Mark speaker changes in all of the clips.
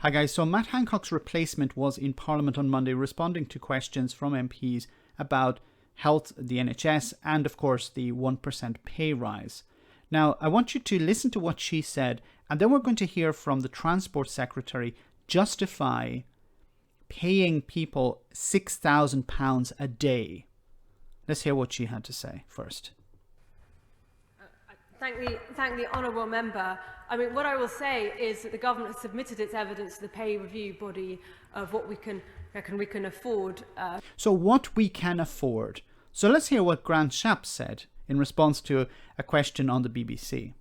Speaker 1: Hi guys, so Matt Hancock's replacement was in Parliament on Monday responding to questions from MPs about health, the NHS, and of course the 1% pay rise. Now, I want you to listen to what she said, and then we're going to hear from the Transport Secretary justify paying people £6,000 a day. Let's hear what she had to say first.
Speaker 2: Thank the honourable member. I mean, what I will say is that the government has submitted its evidence to the pay review body of what we can afford.
Speaker 1: So what we can afford. So let's hear what Grant Shapps said in response to a question on the BBC.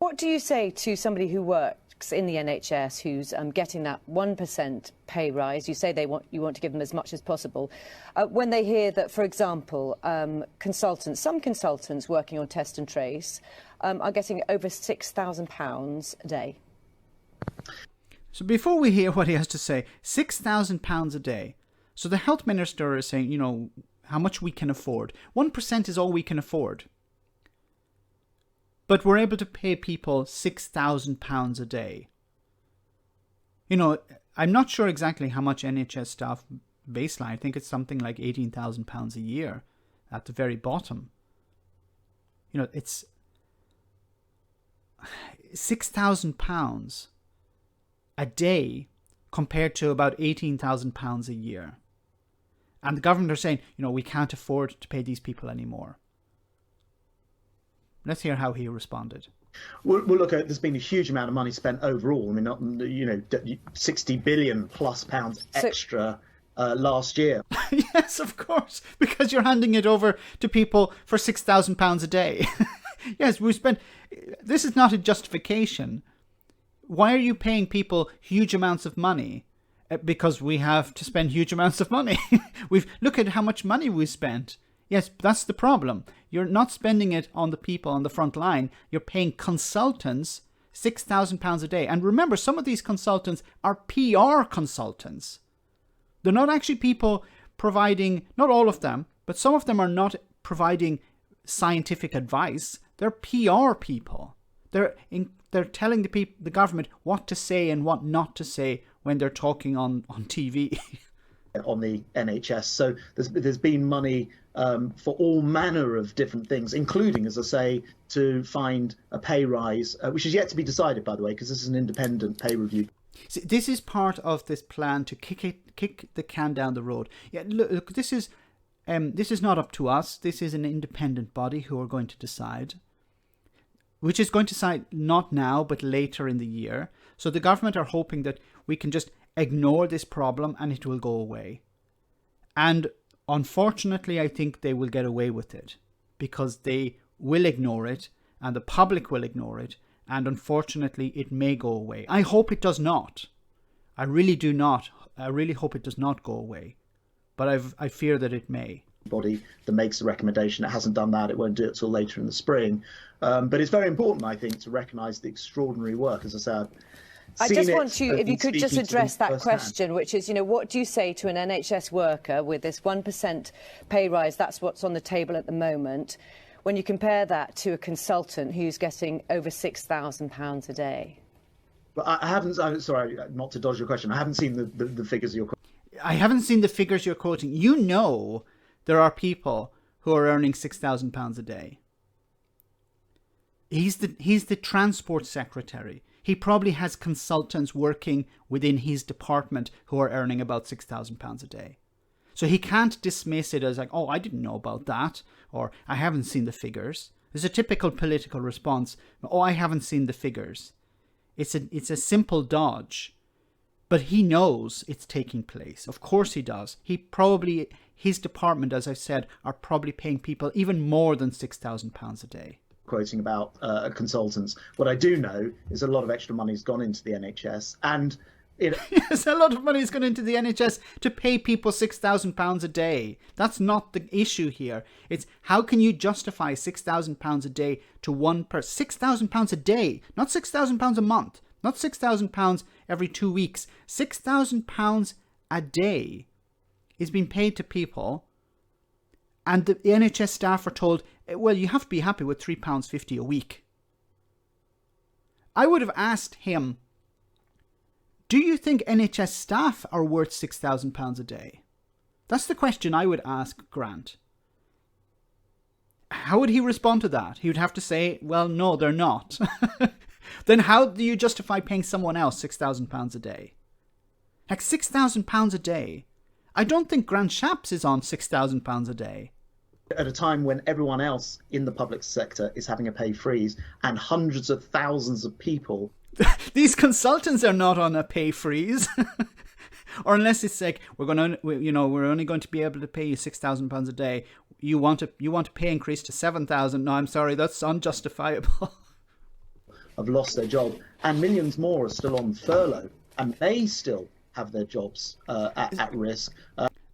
Speaker 3: What do you say to somebody who works in the NHS who's getting that 1% pay rise? You say you want to give them as much as possible. When they hear that, for example, some consultants working on test and trace are getting over £6,000 a day.
Speaker 1: So before we hear what he has to say, £6,000 a day. So the health minister is saying, you know, how much we can afford. 1% is all we can afford. But we're able to pay people £6,000 a day. You know, I'm not sure exactly how much NHS staff baseline. I think it's something like £18,000 a year at the very bottom. You know, it's £6,000 a day compared to about £18,000 a year. And the government are saying, you know, we can't afford to pay these people anymore. Let's hear how he responded.
Speaker 4: Well, look, there's been a huge amount of money spent overall. I mean, you know, 60 billion plus pounds extra last year.
Speaker 1: Yes, of course, because you're handing it over to people for £6,000 a day. Yes, we spent. This is not a justification. Why are you paying people huge amounts of money? Because we have to spend huge amounts of money. Look at how much money we spent. Yes, that's the problem. You're not spending it on the people on the front line. You're paying consultants £6,000 a day. And remember, some of these consultants are PR consultants. They're not actually people providing, not all of them, but some of them are not providing scientific advice. They're PR people. They're telling the government what to say and what not to say when they're talking on TV.
Speaker 4: On the NHS. So there's been money for all manner of different things, including, as I say, to find a pay rise, which is yet to be decided, by the way, because this is an independent pay review.
Speaker 1: See, this is part of this plan to kick the can down the road. Yeah, look, this is not up to us. This is an independent body who are going to decide, which is going to decide not now, but later in the year. So the government are hoping that we can just ignore this problem and it will go away. And unfortunately, I think they will get away with it because they will ignore it and the public will ignore it. And unfortunately, it may go away. I hope it does not. I really do not. I really hope it does not go away. But I fear that it may.
Speaker 4: Body that makes the recommendation. It hasn't done that. It won't do it till later in the spring. But it's very important, I think, to recognise the extraordinary work. As I said,
Speaker 3: I just want you, if you could just address that question, which is, you know, what do you say to an NHS worker with this 1% pay rise? That's what's on the table at the moment. When you compare that to a consultant who's getting over £6,000 a day.
Speaker 4: But I haven't. I'm sorry, not to dodge your question. I haven't seen the figures you're quoting.
Speaker 1: I haven't seen the figures you're quoting. You know, there are people who are earning £6,000 a day. He's the Transport Secretary. He probably has consultants working within his department who are earning about £6,000 a day. So he can't dismiss it as like, oh, I didn't know about that, or I haven't seen the figures. It's a typical political response. Oh, I haven't seen the figures. It's a simple dodge. But he knows it's taking place. Of course he does. His department, as I've said, are probably paying people even more than £6,000 a day.
Speaker 4: Quoting about consultants. What I do know is a lot of extra money has gone into the NHS, and
Speaker 1: yes, a lot of money has gone into the NHS to pay people £6,000 a day. That's not the issue here. It's how can you justify £6,000 a day to one person? £6,000 a day, not £6,000 a month, not £6,000 every 2 weeks. £6,000 a day is being paid to people, and the NHS staff are told, well, you have to be happy with £3.50 a week. I would have asked him Do you think NHS staff are worth £6,000 a day? That's the question I would ask Grant. How would he respond to that? He would have to say, well, no, they're not. Then how do you justify paying someone else £6,000 a day? Like £6,000 a day. I don't think Grant Shapps is on £6,000 a day.
Speaker 4: At a time when everyone else in the public sector is having a pay freeze and hundreds of thousands of people.
Speaker 1: These consultants are not on a pay freeze. Or unless it's like, we're only going to be able to pay you £6,000 a day. You want a pay increase to £7,000. No, I'm sorry, that's unjustifiable.
Speaker 4: Have lost their job, and millions more are still on furlough, and they still have their jobs at risk.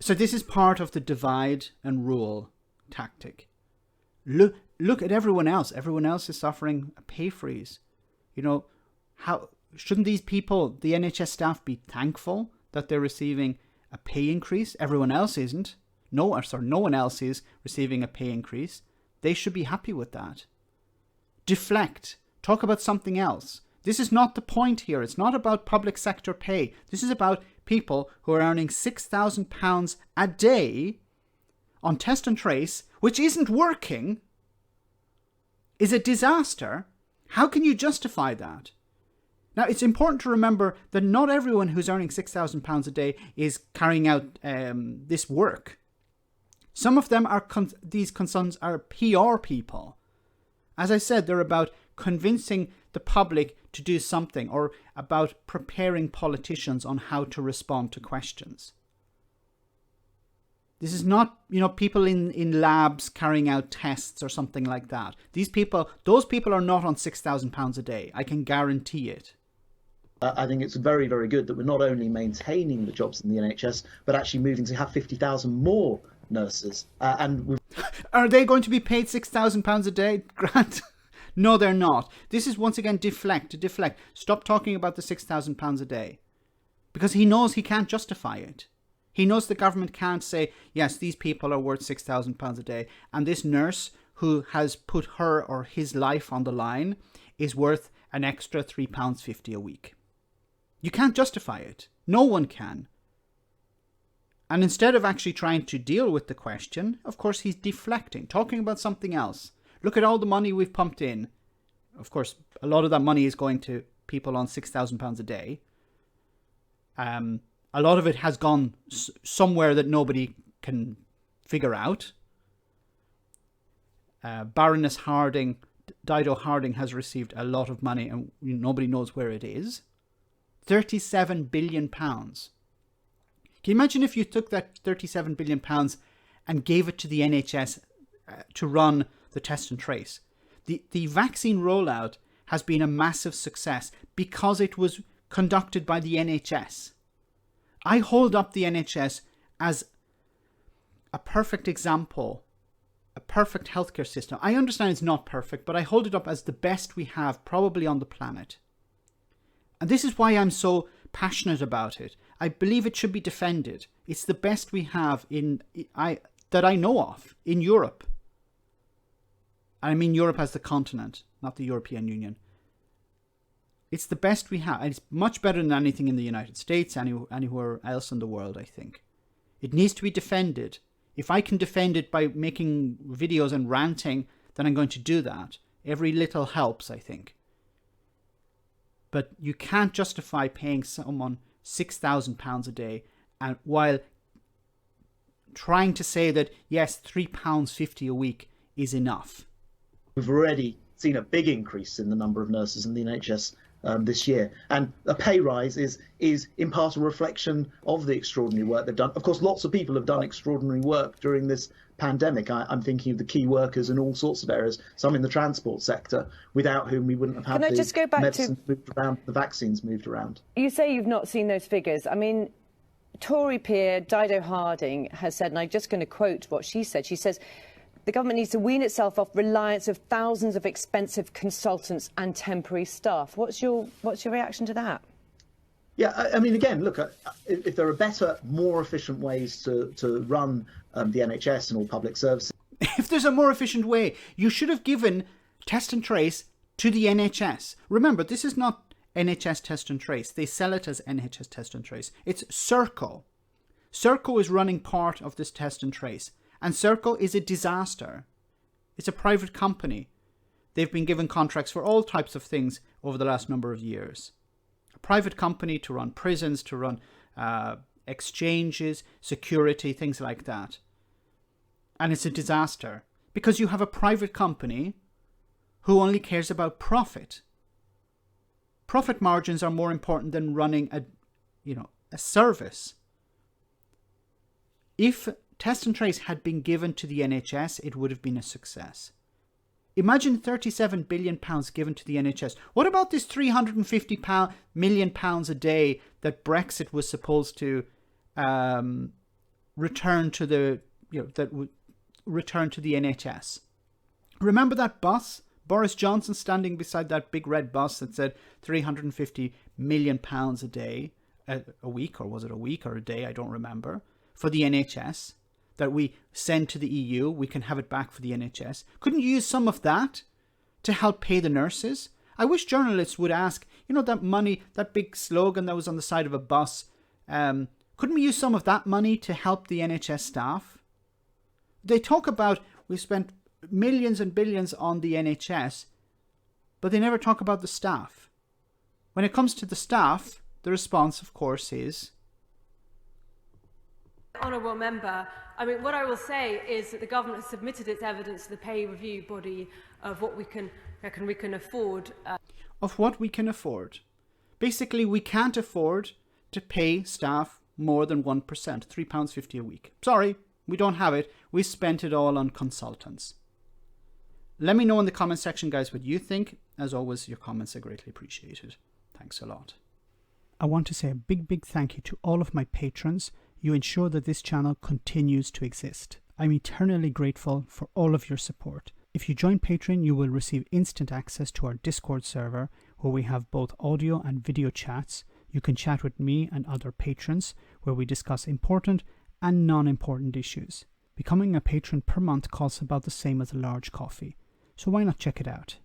Speaker 1: So this is part of the divide and rule tactic. Look at everyone else. Everyone else is suffering a pay freeze. How shouldn't these people, the NHS staff, be thankful that they're receiving a pay increase? Everyone else isn't. No one else is receiving a pay increase. They should be happy with that. Deflect. Talk about something else. This is not the point here. It's not about public sector pay. This is about people who are earning £6,000 a day on test and trace, which isn't working, is a disaster. How can you justify that? Now, it's important to remember that not everyone who's earning £6,000 a day is carrying out this work. Some of them are these concerns are PR people. As I said, they're about convincing the public to do something, or about preparing politicians on how to respond to questions. This is not, people in labs carrying out tests or something like that. Those people are not on £6,000 a day. I can guarantee it.
Speaker 4: I think it's very, very good that we're not only maintaining the jobs in the NHS, but actually moving to have 50,000 more nurses.
Speaker 1: Are they going to be paid £6,000 a day, Grant? No, they're not. This is once again deflect. Stop talking about the £6,000 a day. Because he knows he can't justify it. He knows the government can't say, yes, these people are worth £6,000 a day, and this nurse who has put her or his life on the line is worth an extra £3.50 a week. You can't justify it. No one can. And instead of actually trying to deal with the question, of course, he's deflecting, talking about something else. Look at all the money we've pumped in. Of course, a lot of that money is going to people on £6,000 a day. A lot of it has gone somewhere that nobody can figure out. Baroness Harding, Dido Harding, has received a lot of money and nobody knows where it is. £37 billion. Can you imagine if you took that £37 billion and gave it to the NHS to run the test and trace? The vaccine rollout has been a massive success because it was conducted by the NHS. I hold up the NHS as a perfect example, a perfect healthcare system. I understand it's not perfect, but I hold it up as the best we have probably on the planet. And this is why I'm so passionate about it. I believe it should be defended. It's the best we have that I know of in Europe. I mean Europe as the continent, not the European Union. It's the best we have. And it's much better than anything in the United States, anywhere else in the world, I think. It needs to be defended. If I can defend it by making videos and ranting, then I'm going to do that. Every little helps, I think. But you can't justify paying someone £6,000 a day and while trying to say that, yes, £3.50 a week is enough.
Speaker 4: We've already seen a big increase in the number of nurses in the NHS this year. And a pay rise is in part a reflection of the extraordinary work they've done. Of course, lots of people have done extraordinary work during this pandemic. I'm thinking of the key workers in all sorts of areas, some in the transport sector, without whom we wouldn't have had the medicines moved around, the vaccines moved around.
Speaker 3: You say you've not seen those figures. I mean, Tory peer Dido Harding has said, and I'm just going to quote what she said, she says, the government needs to wean itself off reliance of thousands of expensive consultants and temporary staff. What's your reaction to that?
Speaker 4: Yeah, I mean, again, look, if there are better, more efficient ways to run the NHS and all public services.
Speaker 1: If there's a more efficient way, you should have given test and trace to the NHS. Remember, this is not NHS Test and Trace. They sell it as NHS Test and Trace. It's Serco. Serco is running part of this Test and Trace. And Serco is a disaster. It's a private company. They've been given contracts for all types of things over the last number of years. A private company to run prisons, to run exchanges, security, things like that. And it's a disaster because you have a private company who only cares about profit. Profit margins are more important than running a service. If Test and Trace had been given to the NHS, it would have been a success. Imagine £37 billion given to the NHS. What about this £350 million a day that Brexit was supposed to return to the NHS? Remember that bus? Boris Johnson standing beside that big red bus that said £350 million a day, a week, or was it a week or a day? I don't remember. For the NHS that we send to the EU, we can have it back for the NHS. Couldn't you use some of that to help pay the nurses? I wish journalists would ask, that money, that big slogan that was on the side of a bus, couldn't we use some of that money to help the NHS staff? They talk about we spent millions and billions on the NHS, but they never talk about the staff. When it comes to the staff, the response, of course, is...
Speaker 2: Honourable Member, what I will say is that the government has submitted its evidence to the pay review body of what we can afford.
Speaker 1: Of what we can afford. Basically, we can't afford to pay staff more than 1%, £3.50 a week. Sorry, we don't have it. We spent it all on consultants. Let me know in the comment section, guys, what you think. As always, your comments are greatly appreciated. Thanks a lot. I want to say a big thank you to all of my patrons. You ensure that this channel continues to exist. I'm eternally grateful for all of your support. If you join Patreon, you will receive instant access to our Discord server, where we have both audio and video chats. You can chat with me and other patrons, where we discuss important and non-important issues. Becoming a patron per month costs about the same as a large coffee, so why not check it out?